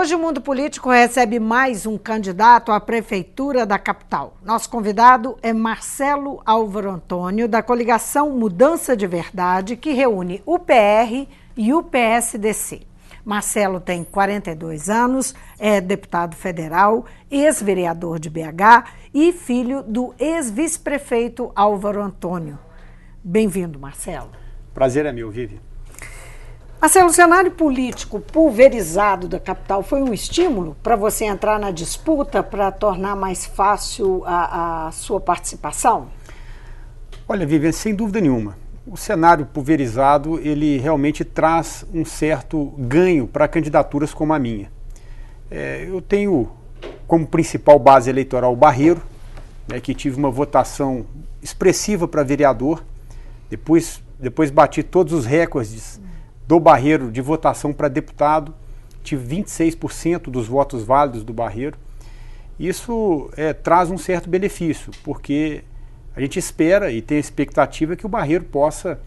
Hoje o Mundo Político recebe mais um candidato à Prefeitura da capital. Nosso convidado é Marcelo Álvaro Antônio, da coligação Mudança de Verdade, que reúne o PR e o PSDC. Marcelo tem 42 anos, é deputado federal, ex-vereador de BH e filho do ex-vice-prefeito Álvaro Antônio. Bem-vindo, Marcelo. Prazer é meu, Vivi. Marcelo, o cenário político pulverizado da capital foi um estímulo para você entrar na disputa, para tornar mais fácil a sua participação? Olha, Vivi, sem dúvida nenhuma. O cenário pulverizado, ele realmente traz um certo ganho para candidaturas como a minha. Eu tenho como principal base eleitoral o Barreiro, que tive uma votação expressiva para vereador, depois bati todos os recordes do Barreiro de votação para deputado, tive 26% dos votos válidos do Barreiro. Isso traz um certo benefício, porque a gente espera e tem a expectativa que o Barreiro possa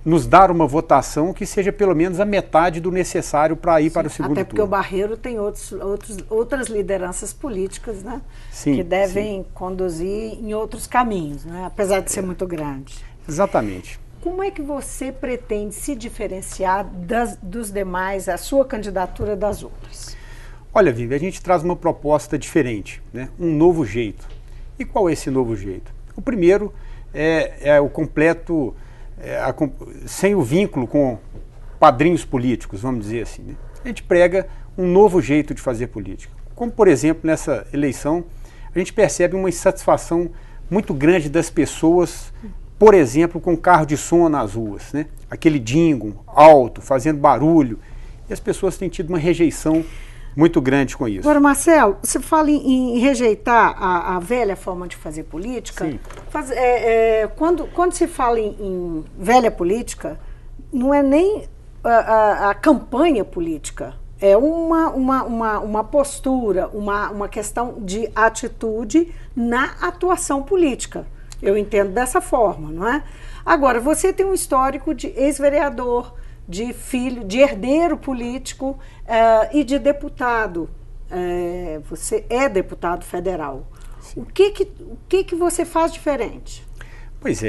nos dar uma votação que seja pelo menos a metade do necessário para ir para o segundo turno. Até porque o Barreiro tem outras lideranças políticas, né? Sim, que devem conduzir em outros caminhos, né? Apesar de ser muito grande. Exatamente. Como é que você pretende se diferenciar dos demais, a sua candidatura das outras? Olha, Vivi, a gente traz uma proposta diferente, né? Um novo jeito. E qual é esse novo jeito? O primeiro é o completo, sem o vínculo com padrinhos políticos, vamos dizer assim, né? A gente prega um novo jeito de fazer política. Como, por exemplo, nessa eleição, a gente percebe uma insatisfação muito grande das pessoas, por exemplo, com carro de som nas ruas, né? Aquele dingo alto, fazendo barulho, e as pessoas têm tido uma rejeição muito grande com isso. Agora, Marcelo, você fala em rejeitar a velha forma de fazer política. Sim. Quando se fala em velha política, não é nem a campanha política, é uma postura, uma questão de atitude na atuação política. Eu entendo dessa forma, não é? Agora, você tem um histórico de ex-vereador, de filho, de herdeiro político e de deputado. Você é deputado federal. Sim. O que você faz diferente? Pois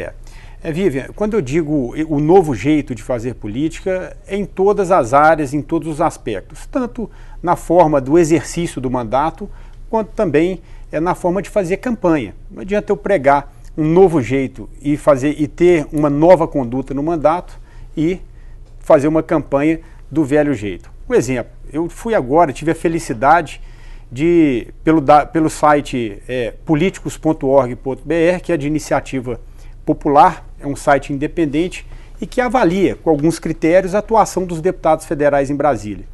Vivian, quando eu digo o novo jeito de fazer política, é em todas as áreas, em todos os aspectos, tanto na forma do exercício do mandato, quanto também na forma de fazer campanha. Não adianta eu pregar um novo jeito e ter uma nova conduta no mandato e fazer uma campanha do velho jeito. Um exemplo, eu tive a felicidade de, pelo site políticos.org.br, que é de iniciativa popular, é um site independente e que avalia, com alguns critérios, a atuação dos deputados federais em Brasília.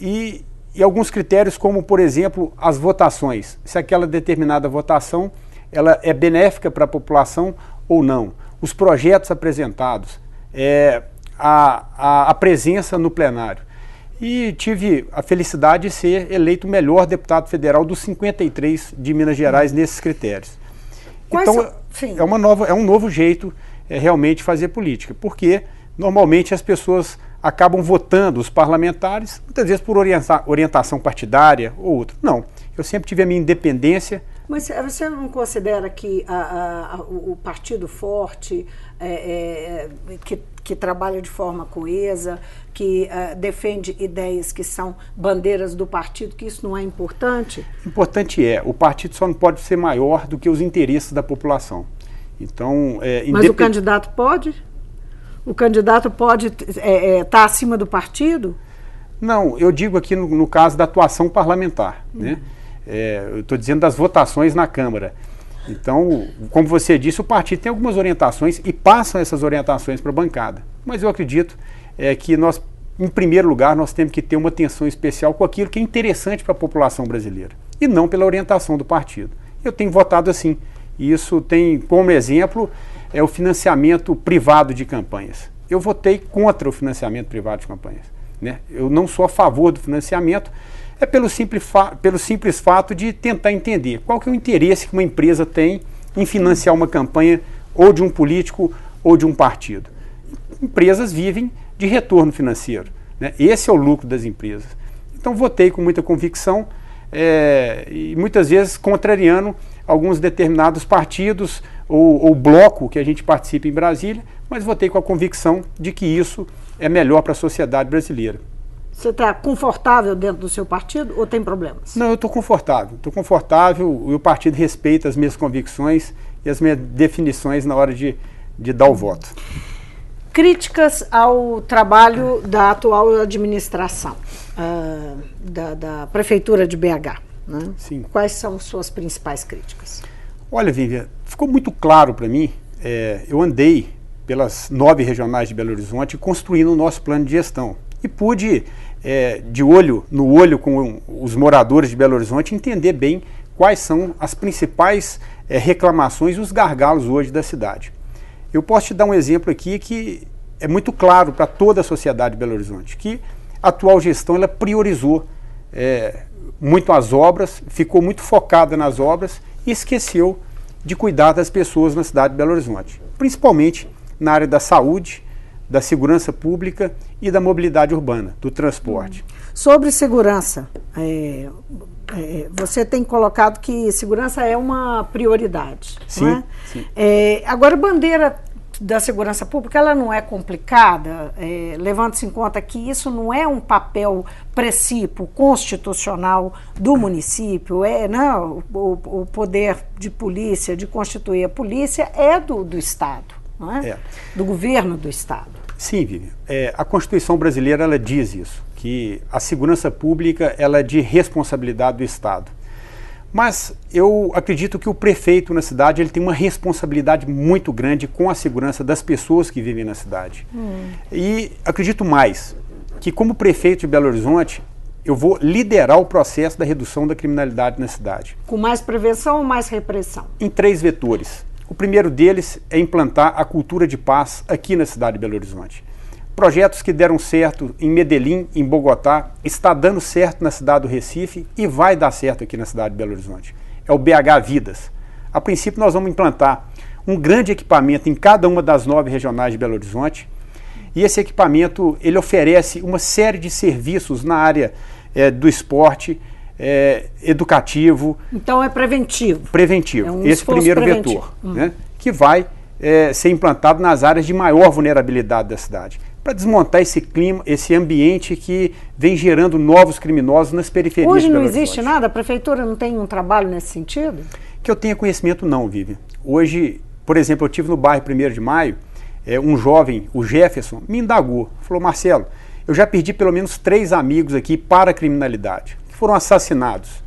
E alguns critérios como, por exemplo, as votações, se aquela determinada votação ela é benéfica para a população ou não, os projetos apresentados, a presença no plenário. E tive a felicidade de ser eleito o melhor deputado federal dos 53 de Minas Gerais nesses critérios. Então, é um novo jeito realmente de fazer política, porque normalmente as pessoas acabam votando os parlamentares, muitas vezes por orientação partidária ou outra. Não, eu sempre tive a minha independência. Mas você não considera que o partido forte, que trabalha de forma coesa, que defende ideias que são bandeiras do partido, que isso não é importante? Importante o partido só não pode ser maior do que os interesses da população. Então, mas o candidato pode? O candidato pode estar acima do partido? Não, eu digo aqui no caso da atuação parlamentar, né? Eu estou dizendo das votações na Câmara. Então, como você disse, o partido tem algumas orientações e passam essas orientações para a bancada. Mas eu acredito que nós, em primeiro lugar, nós temos que ter uma atenção especial com aquilo que é interessante para a população brasileira e não pela orientação do partido. Eu tenho votado assim. E isso tem como exemplo o financiamento privado de campanhas. Eu votei contra o financiamento privado de campanhas, né? Eu não sou a favor do financiamento, pelo simples fato de tentar entender qual que é o interesse que uma empresa tem em financiar uma campanha ou de um político ou de um partido. Empresas vivem de retorno financeiro. né? Esse é o lucro das empresas. Então votei com muita convicção e muitas vezes contrariando alguns determinados partidos ou bloco que a gente participa em Brasília, mas votei com a convicção de que isso é melhor para a sociedade brasileira. Você está confortável dentro do seu partido ou tem problemas? Não, eu estou confortável e o partido respeita as minhas convicções e as minhas definições na hora de dar o voto. Críticas ao trabalho da atual administração, da Prefeitura de BH, né? Sim. Quais são suas principais críticas? Olha, Vivian, ficou muito claro para mim, eu andei pelas 9 regionais de Belo Horizonte construindo o nosso plano de gestão e pude, de olho no olho com os moradores de Belo Horizonte, entender bem quais são as principais reclamações e os gargalos hoje da cidade. Eu posso te dar um exemplo aqui que é muito claro para toda a sociedade de Belo Horizonte, que a atual gestão ela priorizou muito as obras, ficou muito focada nas obras e esqueceu de cuidar das pessoas na cidade de Belo Horizonte, principalmente na área da saúde, da segurança pública e da mobilidade urbana, do transporte. Sobre segurança, você tem colocado que segurança é uma prioridade, sim, não é? Sim. Agora, a bandeira da segurança pública, ela não é complicada, levando-se em conta que isso não é um papel precípio constitucional do município, não, o poder de polícia, de constituir a polícia é do Estado, não é? Do governo do Estado. Sim, Vivian. A Constituição brasileira ela diz isso, que a segurança pública ela é de responsabilidade do Estado. Mas eu acredito que o prefeito na cidade ele tem uma responsabilidade muito grande com a segurança das pessoas que vivem na cidade. E acredito mais que como prefeito de Belo Horizonte, eu vou liderar o processo da redução da criminalidade na cidade. Com mais prevenção ou mais repressão? Em 3 vetores. O primeiro deles é implantar a cultura de paz aqui na cidade de Belo Horizonte. Projetos que deram certo em Medellín, em Bogotá, está dando certo na cidade do Recife e vai dar certo aqui na cidade de Belo Horizonte. É o BH Vidas. A princípio nós vamos implantar um grande equipamento em cada uma das 9 regionais de Belo Horizonte e esse equipamento ele oferece uma série de serviços na área do esporte, educativo. Então é preventivo. Preventivo. É um esse primeiro preventivo. vetor, né, que vai ser implantado nas áreas de maior vulnerabilidade da cidade, para desmontar esse clima, esse ambiente que vem gerando novos criminosos nas periferias. Hoje não existe nada? A prefeitura não tem um trabalho nesse sentido? Que eu tenha conhecimento não, Vivian. Hoje, por exemplo, eu estive no bairro 1º de Maio, um jovem, o Jefferson, me indagou, falou: Marcelo, eu já perdi pelo menos 3 amigos aqui para a criminalidade, que foram assassinados.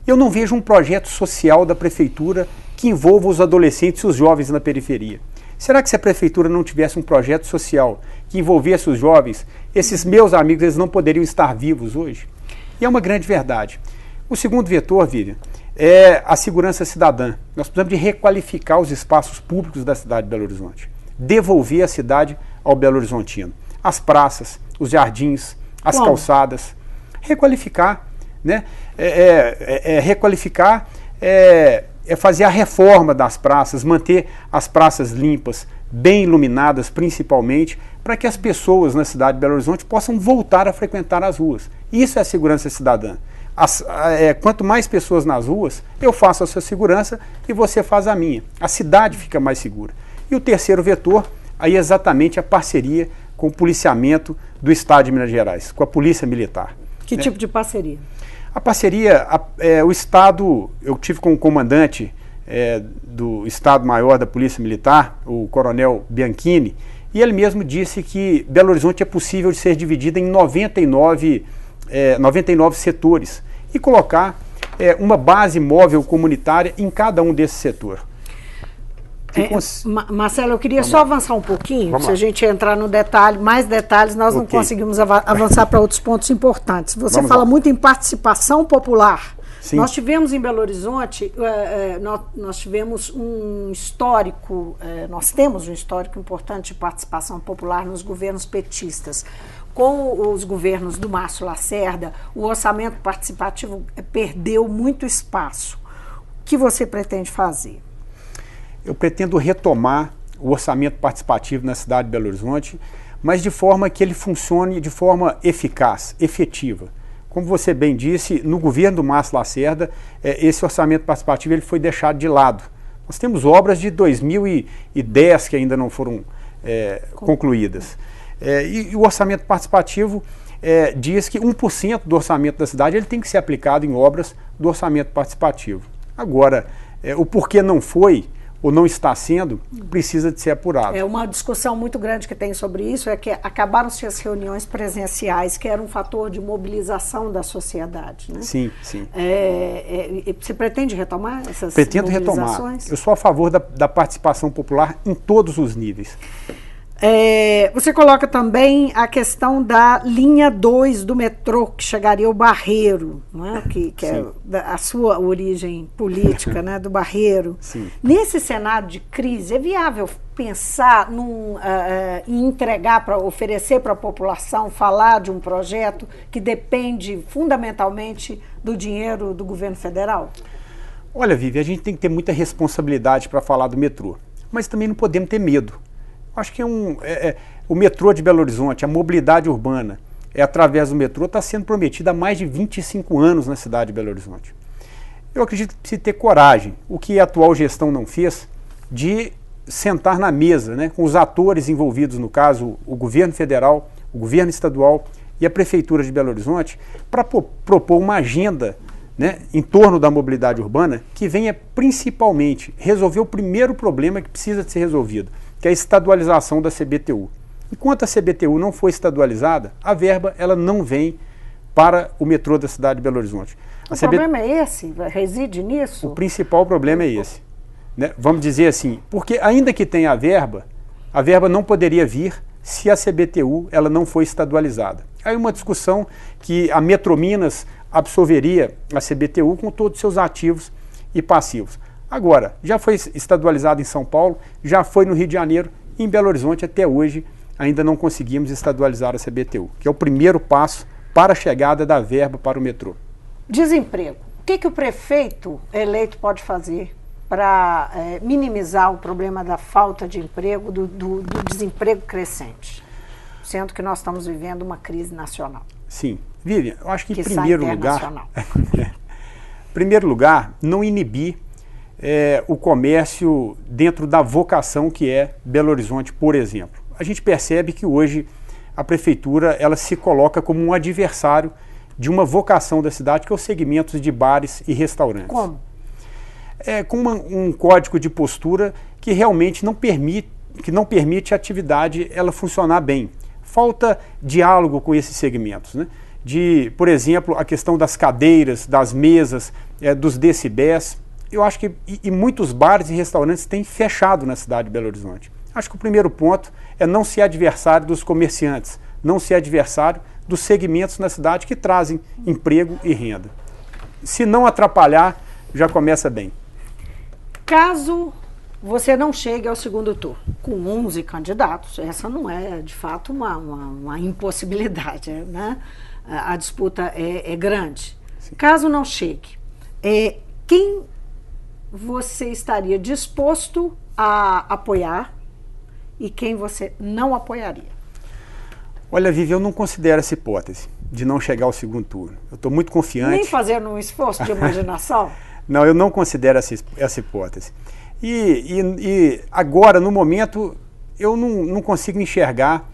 Eu não vejo um projeto social da prefeitura que envolva os adolescentes e os jovens na periferia. Será que se a prefeitura não tivesse um projeto social que envolvesse os jovens, esses meus amigos eles não poderiam estar vivos hoje? E é uma grande verdade. O segundo vetor, Vivian, é a segurança cidadã. Nós precisamos de requalificar os espaços públicos da cidade de Belo Horizonte. Devolver a cidade ao Belo Horizontino. As praças, os jardins, as calçadas. Requalificar, né? Requalificar fazer a reforma das praças, manter as praças limpas, bem iluminadas principalmente, para que as pessoas na cidade de Belo Horizonte possam voltar a frequentar as ruas. Isso é a segurança cidadã. Quanto mais pessoas nas ruas, eu faço a sua segurança e você faz a minha. A cidade fica mais segura. E o terceiro vetor, aí é exatamente a parceria com o policiamento do Estado de Minas Gerais, com a Polícia Militar. Que tipo de parceria? A parceria, o Estado, eu tive com o comandante do Estado-Maior da Polícia Militar, o Coronel Bianchini, e ele mesmo disse que Belo Horizonte é possível de ser dividida em 99 setores e colocar uma base móvel comunitária em cada um desses setores. Marcelo, eu queria só avançar um pouquinho, se a gente entrar no detalhe, mais detalhes, nós não conseguimos avançar para outros pontos importantes. Você fala muito em participação popular. Sim. Nós tivemos em Belo Horizonte, nós tivemos um histórico, nós temos um histórico importante de participação popular nos governos petistas. Com os governos do Márcio Lacerda, o orçamento participativo perdeu muito espaço. O que você pretende fazer? Eu pretendo retomar o orçamento participativo na cidade de Belo Horizonte, mas de forma que ele funcione de forma eficaz, efetiva. Como você bem disse, no governo do Márcio Lacerda, esse orçamento participativo ele foi deixado de lado. Nós temos obras de 2010 que ainda não foram concluídas. E o orçamento participativo diz que 1% do orçamento da cidade ele tem que ser aplicado em obras do orçamento participativo. Agora, o porquê não foi ou não está sendo, precisa de ser apurado. Uma discussão muito grande que tem sobre isso é que acabaram-se as reuniões presenciais, que era um fator de mobilização da sociedade, né? Sim, sim. Você pretende retomar essas Pretendo mobilizações? retomar. Eu sou a favor da participação popular em todos os níveis. Você coloca também a questão da linha 2 do metrô, que chegaria ao Barreiro, não é? que é a sua origem política, né, do Barreiro. Sim. Nesse cenário de crise, é viável pensar em entregar, oferecer para a população, falar de um projeto que depende fundamentalmente do dinheiro do governo federal? Olha, Vivi, a gente tem que ter muita responsabilidade para falar do metrô, mas também não podemos ter medo. Acho que o metrô de Belo Horizonte, a mobilidade urbana, através do metrô, está sendo prometida há mais de 25 anos na cidade de Belo Horizonte. Eu acredito que precisa ter coragem, o que a atual gestão não fez, de sentar na mesa, né, com os atores envolvidos, no caso, o governo federal, o governo estadual e a prefeitura de Belo Horizonte, para propor uma agenda, né, em torno da mobilidade urbana que venha principalmente resolver o primeiro problema que precisa de ser resolvido, que é a estadualização da CBTU. Enquanto a CBTU não for estadualizada, a verba ela não vem para o metrô da cidade de Belo Horizonte. O problema é esse? Reside nisso? O principal problema é esse. Né? Vamos dizer assim, porque ainda que tenha a verba não poderia vir se a CBTU ela não for estadualizada. Aí uma discussão que a Metrominas absorveria a CBTU com todos os seus ativos e passivos. Agora, já foi estadualizado em São Paulo, já foi no Rio de Janeiro, e em Belo Horizonte até hoje ainda não conseguimos estadualizar a CBTU, que é o primeiro passo para a chegada da verba para o metrô. Desemprego. O que o prefeito eleito pode fazer para minimizar o problema da falta de emprego, do desemprego crescente, sendo que nós estamos vivendo uma crise nacional? Sim. Vivian, eu acho que em primeiro lugar, não inibir o comércio dentro da vocação que é Belo Horizonte, por exemplo. A gente percebe que hoje a prefeitura ela se coloca como um adversário de uma vocação da cidade, que é os segmentos de bares e restaurantes. Como? Com um código de postura que realmente não permite a atividade ela funcionar bem. Falta diálogo com esses segmentos, né? Por exemplo, a questão das cadeiras, das mesas, dos decibéis. Eu acho que muitos bares e restaurantes têm fechado na cidade de Belo Horizonte. Acho que o primeiro ponto é não ser adversário dos comerciantes, não ser adversário dos segmentos na cidade que trazem emprego e renda. Se não atrapalhar, já começa bem. Caso você não chegue ao segundo turno, com 11 candidatos, essa não é, de fato, uma impossibilidade, né? A disputa é grande. Sim. Caso não chegue, quem você estaria disposto a apoiar e quem você não apoiaria? Olha, Vivi, eu não considero essa hipótese de não chegar ao segundo turno. Eu estou muito confiante. Nem fazendo um esforço de imaginação? Não, eu não considero essa hipótese. E agora, no momento, eu não consigo enxergar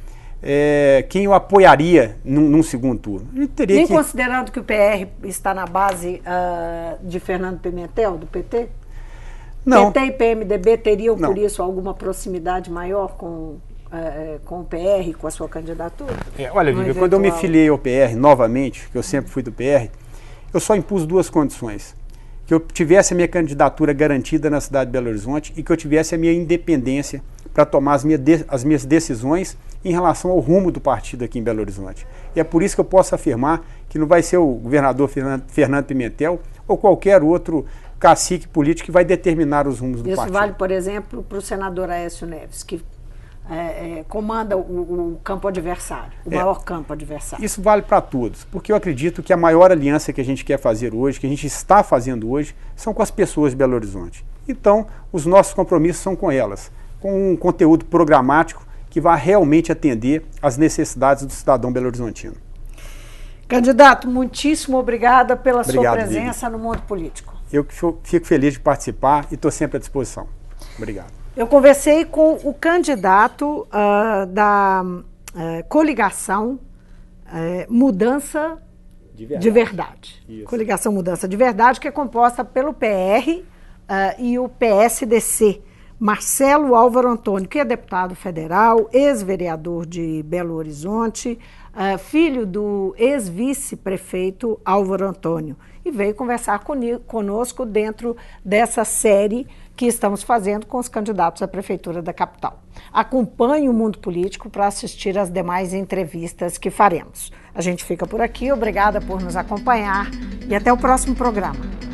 quem eu apoiaria num segundo turno. Nem considerando que o PR está na base de Fernando Pimentel, do PT? Não. PT e PMDB teriam, por isso, alguma proximidade maior com o PR, com a sua candidatura? Olha, Vivi, quando eu me filiei ao PR novamente, que eu sempre fui do PR, eu só impus duas condições. Que eu tivesse a minha candidatura garantida na cidade de Belo Horizonte e que eu tivesse a minha independência para tomar as minhas decisões em relação ao rumo do partido aqui em Belo Horizonte. E é por isso que eu posso afirmar que não vai ser o governador Fernando Pimentel ou qualquer outro cacique político que vai determinar os rumos do partido. Isso vale, por exemplo, para o senador Aécio Neves, que comanda o campo adversário, o maior campo adversário. Isso vale para todos, porque eu acredito que a maior aliança que a gente quer fazer hoje, que a gente está fazendo hoje, são com as pessoas de Belo Horizonte. Então, os nossos compromissos são com elas, com um conteúdo programático que vai realmente atender às necessidades do cidadão belo-horizontino. Candidato, muitíssimo obrigada pela Obrigado, sua presença no mundo político. Eu fico feliz de participar e estou sempre à disposição. Obrigado. Eu conversei com o candidato da coligação Mudança de Verdade. Coligação Mudança de Verdade, que é composta pelo PR e o PSDC. Marcelo Álvaro Antônio, que é deputado federal, ex-vereador de Belo Horizonte, filho do ex-vice-prefeito Álvaro Antônio, e veio conversar conosco dentro dessa série que estamos fazendo com os candidatos à Prefeitura da capital. Acompanhe o Mundo Político para assistir às demais entrevistas que faremos. A gente fica por aqui, obrigada por nos acompanhar e até o próximo programa.